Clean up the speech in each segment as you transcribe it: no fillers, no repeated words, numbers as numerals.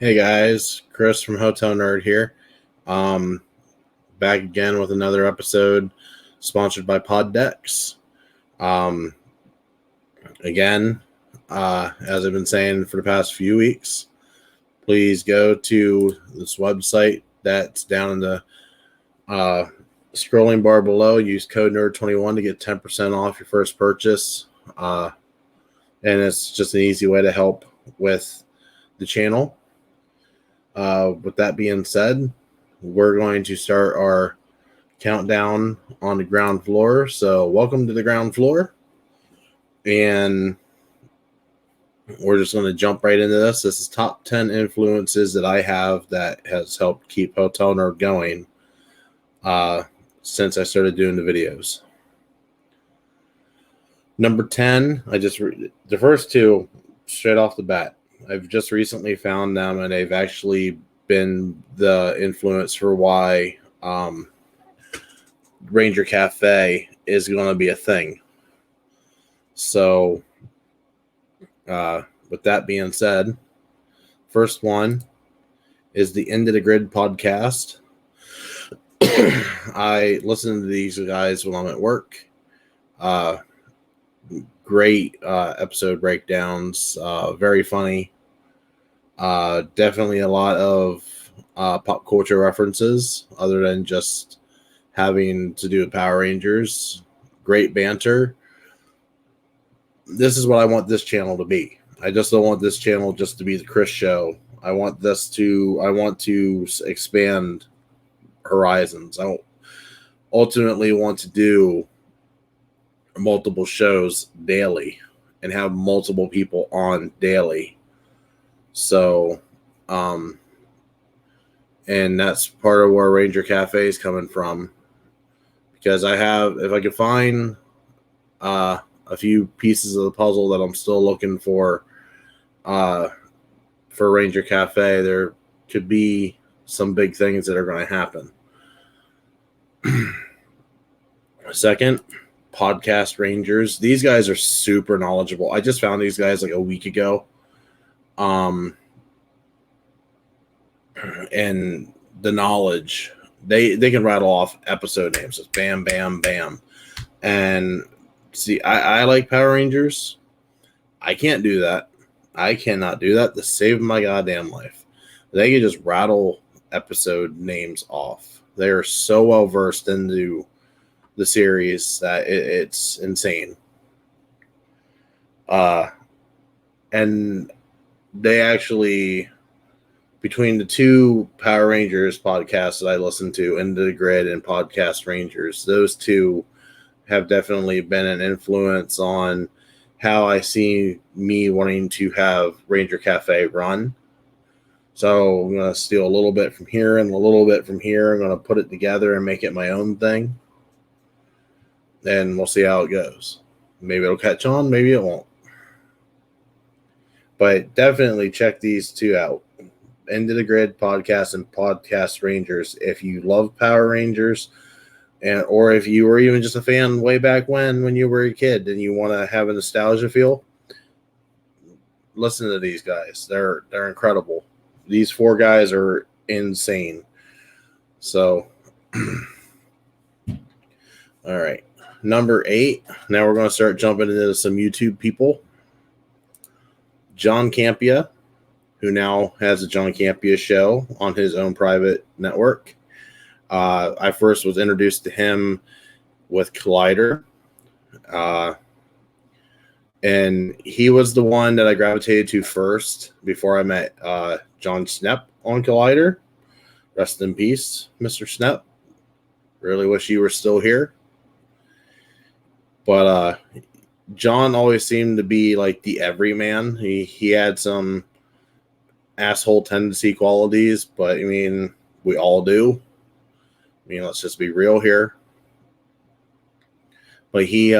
Hey guys, Chris from Hotel Nerd here. Um, Back again with another episode sponsored by Poddex. Um, Again, as I've been saying for the past few weeks, please go to this website that's down in the scrolling bar below. Use code NERD21 to get 10% off your first purchase. And it's just an easy way to help with the channel. With that being said, we're going to start our countdown on the ground floor. So welcome to the ground floor. And we're just going to jump right into this. This is top 10 influences that I have that has helped keep Hotel Nerd going since I started doing the videos. Number 10, the first two straight off the bat. I've just recently found them, and they've actually been the influence for why Ranger Cafe is going to be a thing. So, with that being said, first one is the End of the Grid podcast. I listen to these guys when I'm at work. Great episode breakdowns, very funny. Definitely a lot of pop culture references other than just having to do with Power Rangers. Great banter. This is what I want this channel to be. I just don't want this channel just to be the Chris show. I want to expand horizons. I ultimately want to do multiple shows daily and have multiple people on daily. So, and that's part of where Ranger Cafe is coming from, because if I could find a few pieces of the puzzle that I'm still looking for Ranger Cafe, there could be some big things that are going to happen. Second, Podcast Rangers. These guys are super knowledgeable. I just found these guys like a week ago. And the knowledge, they can rattle off episode names. It's bam, bam, bam. And see, I like Power Rangers. I can't do that. I cannot do that to save my goddamn life. They can just rattle episode names off. They are so well versed into the series that it's insane. And they actually, between the two Power Rangers podcasts that I listen to, Into the Grid and Podcast Rangers, those two have definitely been an influence on how I see me wanting to have Ranger Cafe run. So I'm going to steal a little bit from here and a little bit from here. I'm going to put it together and make it my own thing. And we'll see how it goes. Maybe it'll catch on, maybe it won't. But definitely check these two out. End of the Grid podcast and Podcast Rangers. If you love Power Rangers, or if you were even just a fan way back when you were a kid and you want to have a nostalgia feel, listen to these guys. They're incredible. These four guys are insane. So, all right. Number 8. Now we're going to start jumping into some YouTube people. John Campia, who now has a John Campia show on his own private network. I first was introduced to him with Collider. And he was the one that I gravitated to first before I met Jon Schnepp on Collider. Rest in peace, Mr. Schnepp. Really wish you were still here. But John always seemed to be like the everyman. He had some asshole tendency qualities, but I mean, we all do. I mean, let's just be real here. But he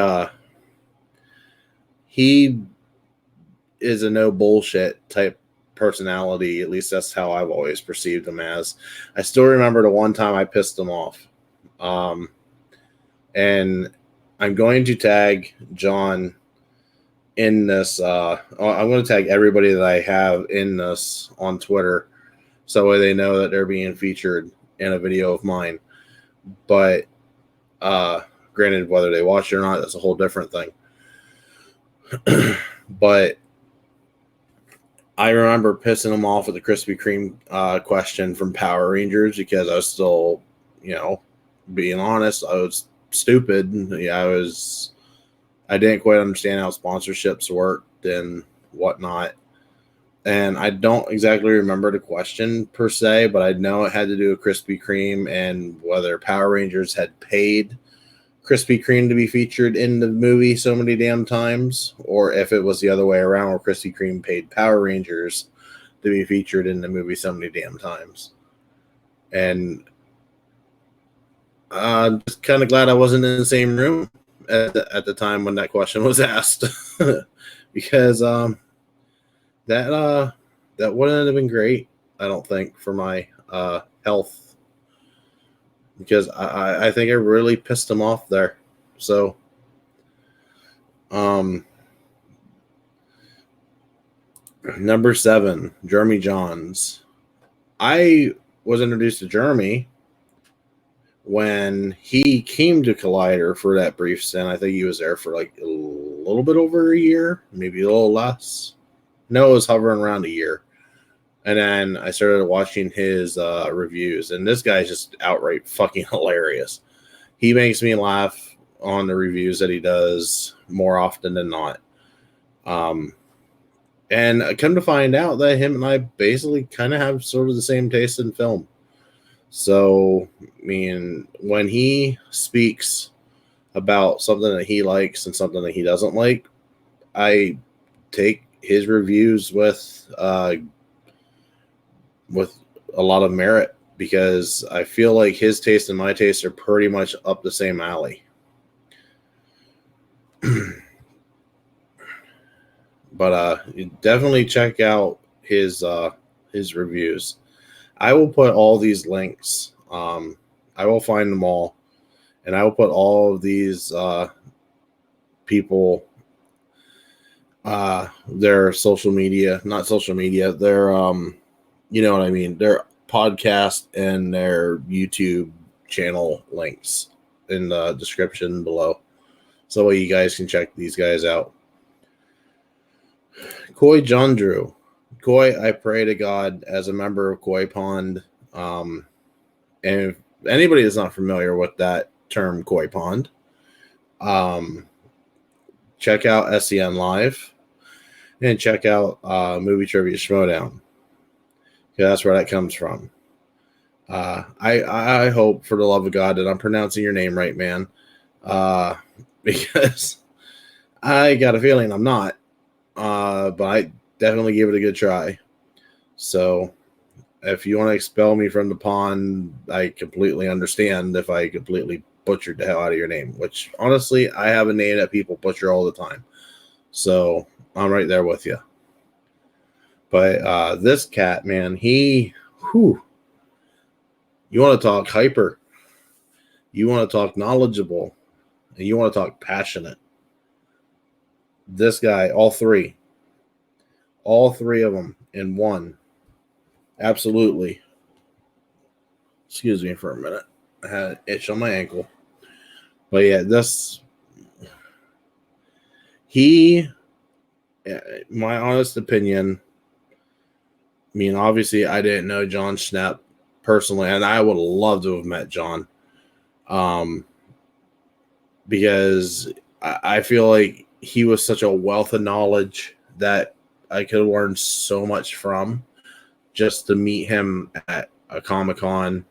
is a no bullshit type personality. At least that's how I've always perceived him as. I still remember the one time I pissed him off. And I'm going to tag John in this. I'm going to tag everybody that I have in this on Twitter so they know that they're being featured in a video of mine. But granted, whether they watch it or not, that's a whole different thing. But I remember pissing them off with the Krispy Kreme question from Power Rangers because I was still, being honest, I was stupid. Yeah, I didn't quite understand how sponsorships worked and whatnot. And I don't exactly remember the question per se, but I know it had to do with Krispy Kreme and whether Power Rangers had paid Krispy Kreme to be featured in the movie so many damn times, or if it was the other way around where Krispy Kreme paid Power Rangers to be featured in the movie so many damn times. And I'm just kind of glad I wasn't in the same room at the time when that question was asked. Because that wouldn't have been great, I don't think, for my health, because I think it really pissed him off there. So number 7, Jeremy Johns. I was introduced to Jeremy when he came to Collider for that brief stint. I think he was there for like a little bit over a year, maybe a little less. No, it was hovering around a year. And then I started watching his reviews, and this guy's just outright fucking hilarious. He makes me laugh on the reviews that he does more often than not. And I come to find out that him and I basically kind of have sort of the same taste in film. So, I mean, when he speaks about something that he likes and something that he doesn't like, I take his reviews with a lot of merit, because I feel like his taste and my taste are pretty much up the same alley. But definitely check out his reviews. I will put all these links. I will find them all, and I will put all of these people, their social media, not social media, their you know what I mean, their podcast and their YouTube channel links in the description below, so you guys can check these guys out. Koi John Drew. Koi, I pray to God, as a member of Koi Pond, and if anybody that's not familiar with that term, Koi Pond, check out SEN Live and check out Movie Trivia Schmodown. Yeah, that's where that comes from. I hope, for the love of God, that I'm pronouncing your name right, man, because I got a feeling I'm not. But I definitely give it a good try. So if you want to expel me from the pond, I completely understand if I completely butchered the hell out of your name, which honestly, I have a name that people butcher all the time. So I'm right there with you. But this cat, man, you want to talk hyper, you want to talk knowledgeable, and you want to talk passionate. This guy, all three of them in one. Absolutely. Excuse me for a minute. I had an itch on my ankle. But yeah, my honest opinion, I mean, obviously I didn't know Jon Schnepp personally, and I would love to have met Jon. Because I feel like he was such a wealth of knowledge that I could have learned so much from, just to meet him at a Comic-Con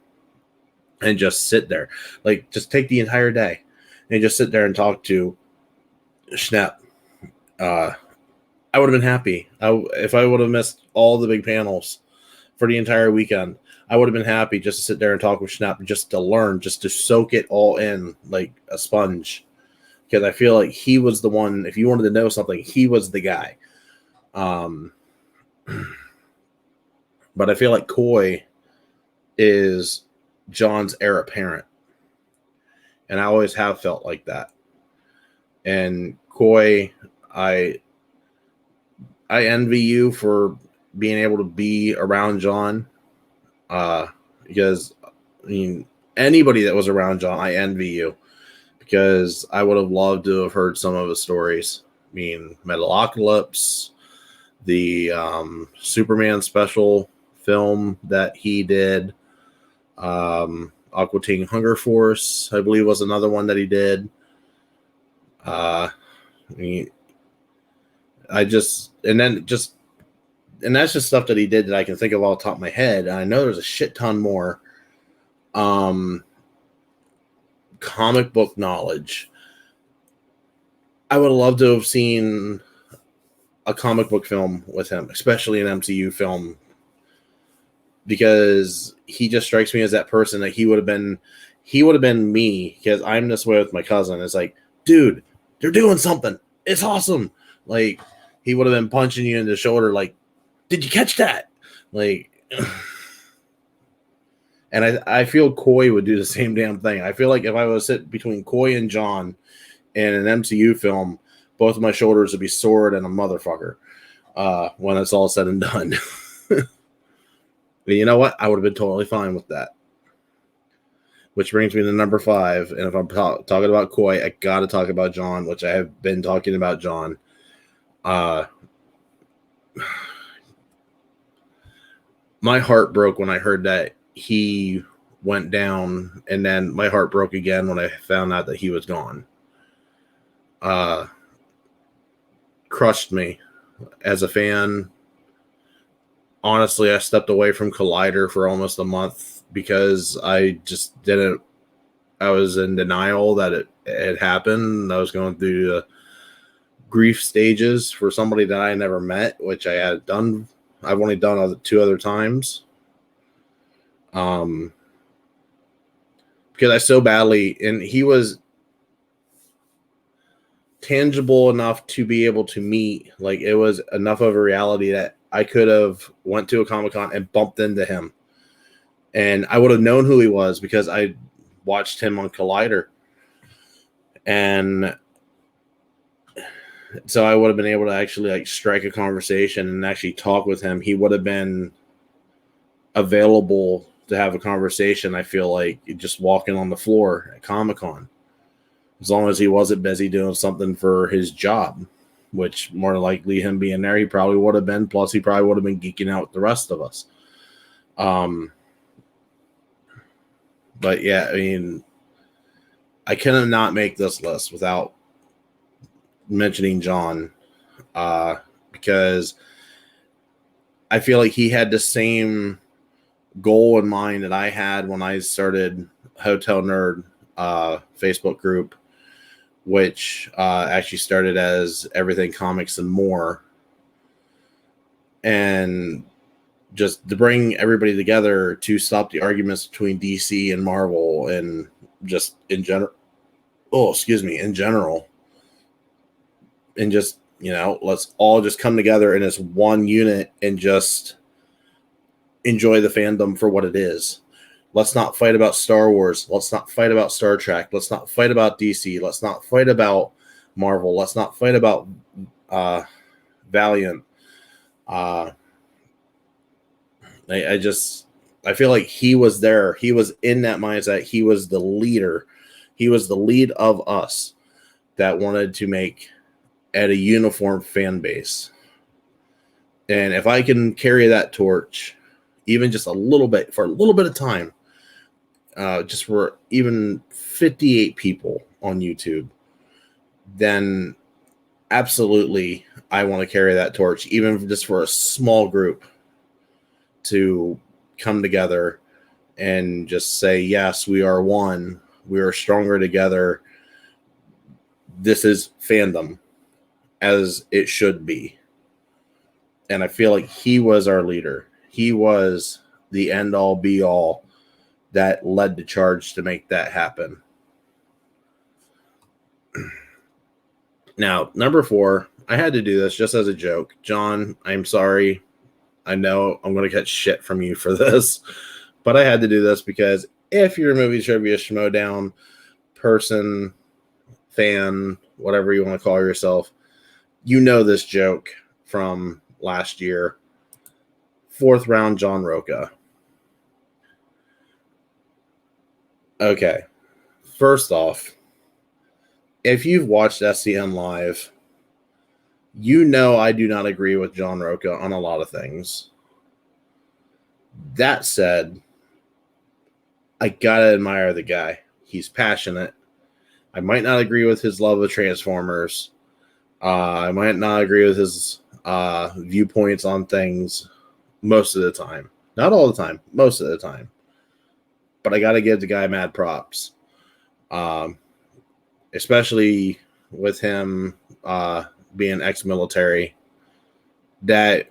and just sit there. Like, just take the entire day and just sit there and talk to Schnepp. I would have been happy. If I would have missed all the big panels for the entire weekend, I would have been happy just to sit there and talk with Schnepp, just to learn, just to soak it all in like a sponge. Because I feel like he was the one, if you wanted to know something, he was the guy. But I feel like Koi is Jon's heir apparent. And I always have felt like that. And Koi, I envy you for being able to be around Jon Because I mean, anybody that was around Jon, I envy you, because I would have loved to have heard some of his stories. I mean, Metalocalypse, the Superman special film that he did, Aqua Teen Hunger Force, I believe, was another one that he did. I mean, and that's just stuff that he did that I can think of off the top of my head. And I know there's a shit ton more. Comic book knowledge. I would love to have seen a comic book film with him, especially an MCU film, because he just strikes me as that person that he would have been me, because I'm this way with my cousin. It's like, dude, they're doing something. It's awesome. Like, he would have been punching you in the shoulder, like, did you catch that? Like, and I feel Coy would do the same damn thing. I feel like if I was sit between Coy and Jon in an MCU film, both of my shoulders would be sore and a motherfucker when it's all said and done. But you know what? I would have been totally fine with that. Which brings me to number 5. And if I'm talking about Coy, I got to talk about Jon, which I have been talking about Jon. My heart broke when I heard that he went down, and then my heart broke again when I found out that he was gone. Crushed me as a fan. Honestly, I stepped away from Collider for almost a month because I was in denial that it had happened. I was going through the grief stages for somebody that I never met, which I've only done 2 other times. Because I so badly, and he was tangible enough to be able to meet. Like, it was enough of a reality that I could have went to a Comic-Con and bumped into him, and I would have known who he was because I watched him on Collider, and so I would have been able to actually like strike a conversation and actually talk with him. He would have been available to have a conversation. I feel like just walking on the floor at Comic-Con, as long as he wasn't busy doing something for his job, which more likely him being there, he probably would have been. Plus, he probably would have been geeking out with the rest of us. But yeah, I mean, I cannot not make this list without mentioning Jon, because I feel like he had the same goal in mind that I had when I started Hotel Nerd Facebook group, which actually started as Everything Comics and More, and just to bring everybody together to stop the arguments between DC and Marvel, and just in general, and just, let's all just come together in this one unit and just enjoy the fandom for what it is. Let's not fight about Star Wars. Let's not fight about Star Trek. Let's not fight about DC. Let's not fight about Marvel. Let's not fight about Valiant. I feel like he was there. He was in that mindset. He was the leader. He was the lead of us that wanted to make at a uniform fan base. And if I can carry that torch, even just a little bit, for a little bit of time, just for even 58 people on YouTube, then absolutely I want to carry that torch, even just for a small group to come together and just say, yes, we are one. We are stronger together. This is fandom as it should be. And I feel like he was our leader. He was the end all be all that led the charge to make that happen. Now, number 4, I had to do this just as a joke. Jon, I'm sorry. I know I'm going to get shit from you for this, but I had to do this because if you're a movie trivia schmodown person, fan, whatever you want to call yourself, you know this joke from last year. 4th round John Roca. Okay. First off, if you've watched SCN Live, you know I do not agree with John Roca on a lot of things. That said, I gotta admire the guy. He's passionate. I might not agree with his love of Transformers. I might not agree with his viewpoints on things most of the time. Not all the time, most of the time. But I gotta give the guy mad props. Especially with him being ex-military. That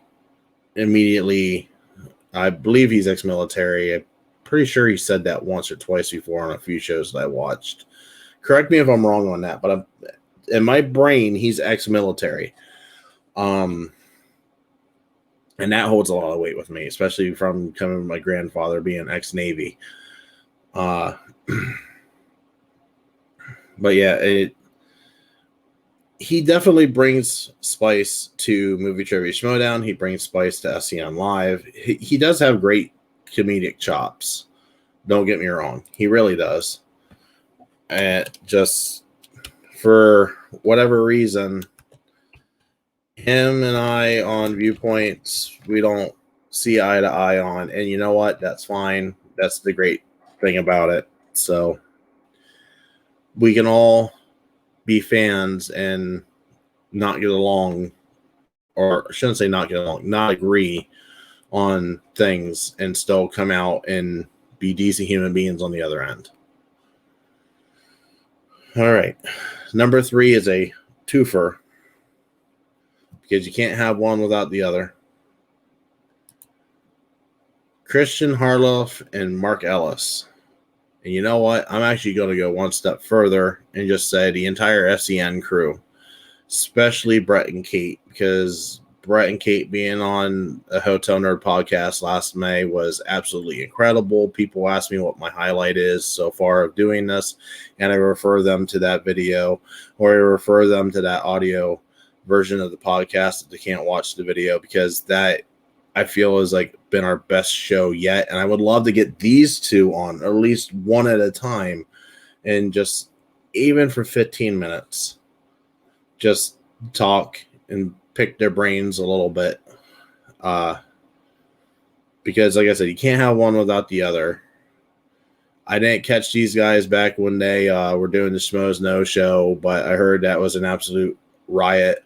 immediately, I believe he's ex-military. I'm pretty sure he said that once or twice before on a few shows that I watched. Correct me if I'm wrong on that, but in my brain, he's ex-military. And that holds a lot of weight with me, especially from coming from my grandfather being ex-Navy. But yeah, he definitely brings spice to Movie Trivia Schmodown. He brings spice to SCN Live. He does have great comedic chops. Don't get me wrong. He really does. And just for whatever reason, him and I on viewpoints, we don't see eye to eye on. And you know what? That's fine. That's the great thing about it. So we can all be fans and not get along, or I shouldn't say not get along, not agree on things and still come out and be decent human beings on the other end. All right. Number 3 is a twofer because you can't have one without the other. Christian Harloff and Mark Ellis. And you know what? I'm actually going to go one step further and just say the entire SCN crew, especially Brett and Kate, because Brett and Kate being on a Hotel Nerd podcast last May was absolutely incredible. People ask me what my highlight is so far of doing this, and I refer them to that video, or I refer them to that audio version of the podcast if they can't watch the video, because that I feel is like been our best show yet. And I would love to get these two on at least one at a time, and just even for 15 minutes, just talk and pick their brains a little bit. Because like I said, you can't have one without the other. I didn't catch these guys back when they were doing the Schmoes No show, but I heard that was an absolute riot.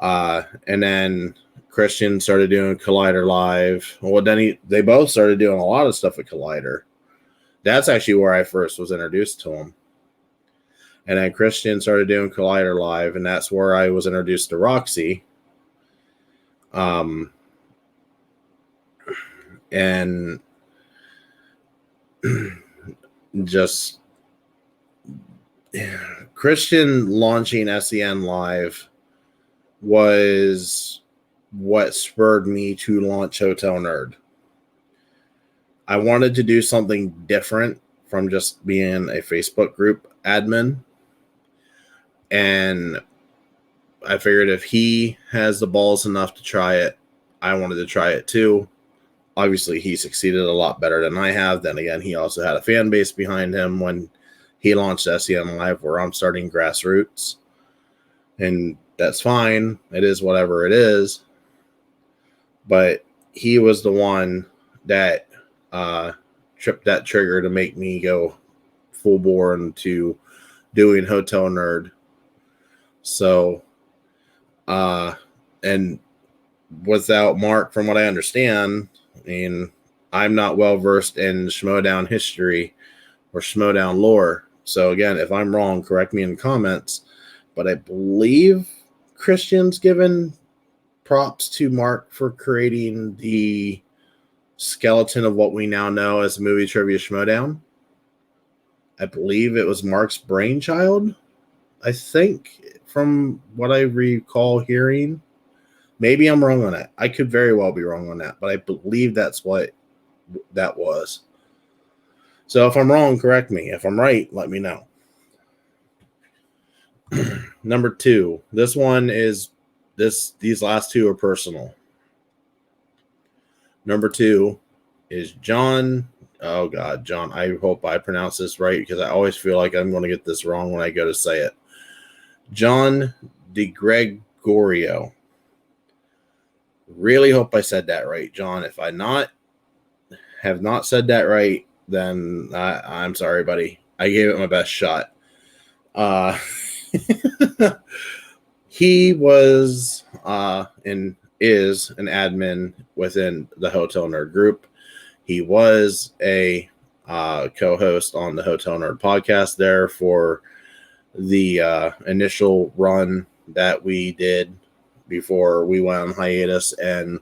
And then Christian started doing Collider Live. Well, then they both started doing a lot of stuff at Collider. That's actually where I first was introduced to them. And then Christian started doing Collider Live, and that's where I was introduced to Roxy. And just Christian launching SCN Live was what spurred me to launch Hotel Nerd. I wanted to do something different from just being a Facebook group admin. And I figured if he has the balls enough to try it, I wanted to try it too. Obviously, he succeeded a lot better than I have. Then again, he also had a fan base behind him when he launched SCN Live, where I'm starting grassroots. And that's fine. It is whatever it is. But he was the one that tripped that trigger to make me go full bore into doing Hotel Nerd. So, and without Mark, from what I understand, I mean, I'm not well versed in Schmodown history or Schmodown lore. So again, if I'm wrong, correct me in the comments. But I believe Christian's given props to Mark for creating the skeleton of what we now know as Movie Trivia Schmodown. I believe it was Mark's brainchild, I think, from what I recall hearing. Maybe I'm wrong on that. I could very well be wrong on that, but I believe that's what that was. So if I'm wrong, correct me. If I'm right, let me know. Number 2. This one is these last two are personal. Number 2 is Jon Oh God, John, I hope I pronounce this right because I always feel like I'm going to get this wrong when I go to say it. Jon DeGregorio. Really hope I said that right, John. If I have not said that right, then I'm sorry, buddy. I gave it my best shot. He was and is an admin within the Hotel Nerd group. He was a co-host on the Hotel Nerd podcast there for the initial run that we did before we went on hiatus, and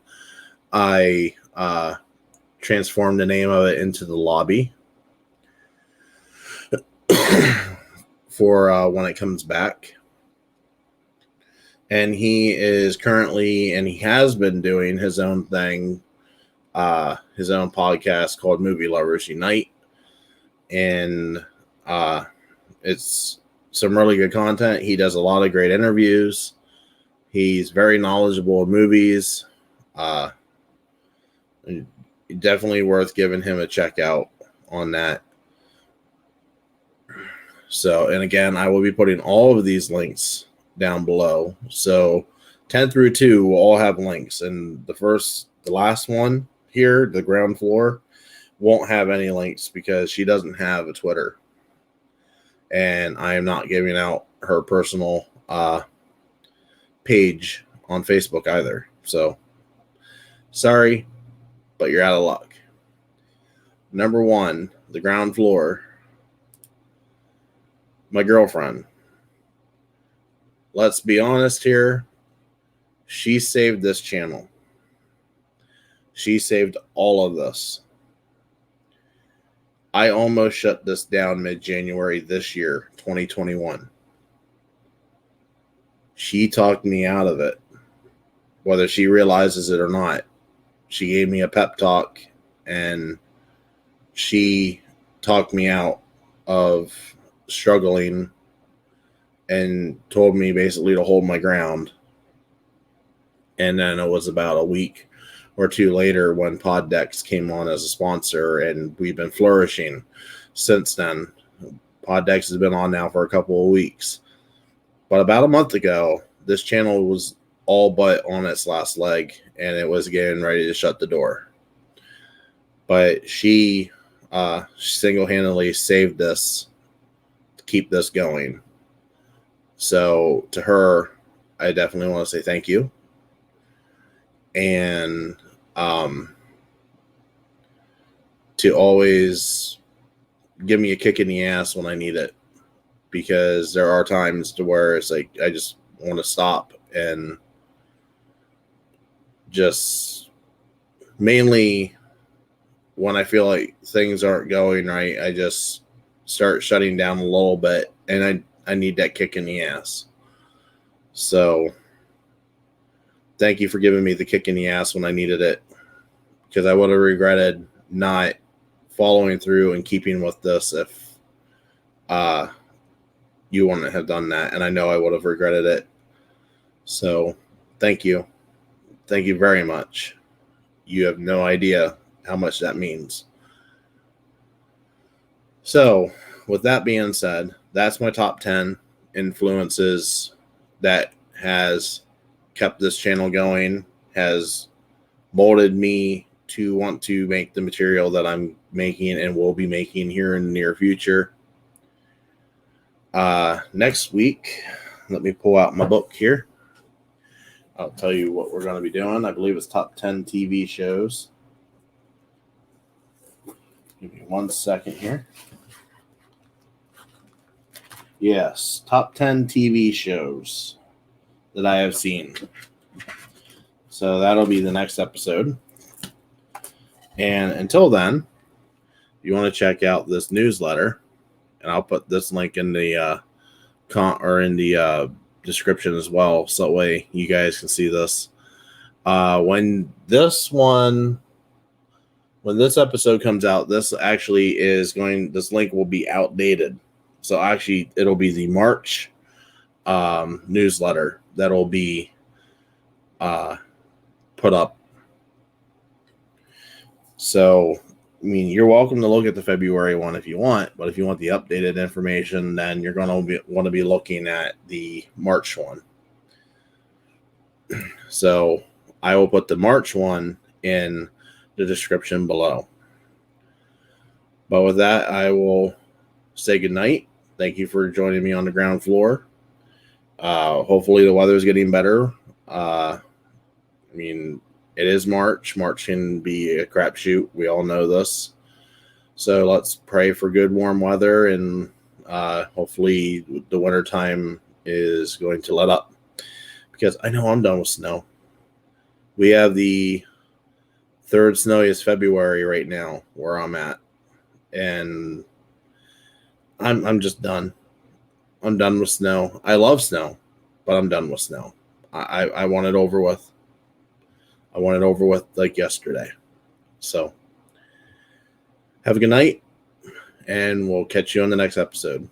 I transformed the name of it into the lobby for when it comes back. And he is currently, and he has been doing his own thing, his own podcast called Movie Lovers Unite. And it's some really good content. He does a lot of great interviews. He's very knowledgeable of movies. Definitely worth giving him a check out on that. So, and again, I will be putting all of these links down below. So 10 through 2 will all have links. And the last one here, the ground floor, won't have any links because she doesn't have a Twitter. And I am not giving out her personal page on Facebook either. So sorry, but you're out of luck. Number 1, the ground floor. My girlfriend. Let's be honest here. She saved this channel. She saved all of this. I almost shut this down mid-January this year, 2021. She talked me out of it, whether she realizes it or not. She gave me a pep talk, and she talked me out of struggling and told me basically to hold my ground. And then it was about a week or two later when Poddex came on as a sponsor, and we've been flourishing since then. Poddex has been on now for a couple of weeks. But about a month ago, this channel was all but on its last leg, and it was getting ready to shut the door. But she single-handedly saved this to keep this going. So to her, I definitely want to say thank you. And to always give me a kick in the ass when I need it. Because there are times to where it's like I just want to stop, and just mainly when I feel like things aren't going right, I just start shutting down a little bit, and I need that kick in the ass. So thank you for giving me the kick in the ass when I needed it, because I would have regretted not following through and keeping with this if you wouldn't have done that, and I know I would have regretted it. So thank you. Thank you very much. You have no idea how much that means. So with that being said, that's my top 10 influences that has kept this channel going, has molded me to want to make the material that I'm making and will be making here in the near future. Next week, let me pull out my book here. I'll tell you what we're going to be doing. I believe it's top 10 TV shows. Give me 1 second here. Yes, top 10 TV shows that I have seen. So that'll be the next episode. And until then, if you want to check out this newsletter, and I'll put this link in the description as well, so that way you guys can see this. When this episode comes out, this link will be outdated. So actually, it'll be the March newsletter that'll be put up. So mean, you're welcome to look at the February one if you want, but if you want the updated information, then you're going to want to be looking at the March one. So I will put the March one in the description below. But with that, I will say goodnight. Thank you for joining me on the ground floor. Hopefully the weather is getting better. I mean, it is March. March can be a crapshoot. We all know this. So let's pray for good warm weather, and hopefully the wintertime is going to let up, because I know I'm done with snow. We have the third snowiest February right now where I'm at, and I'm just done. I'm done with snow. I love snow, but I'm done with snow. I want it over with. I want it over with like yesterday. So have a good night, and we'll catch you on the next episode.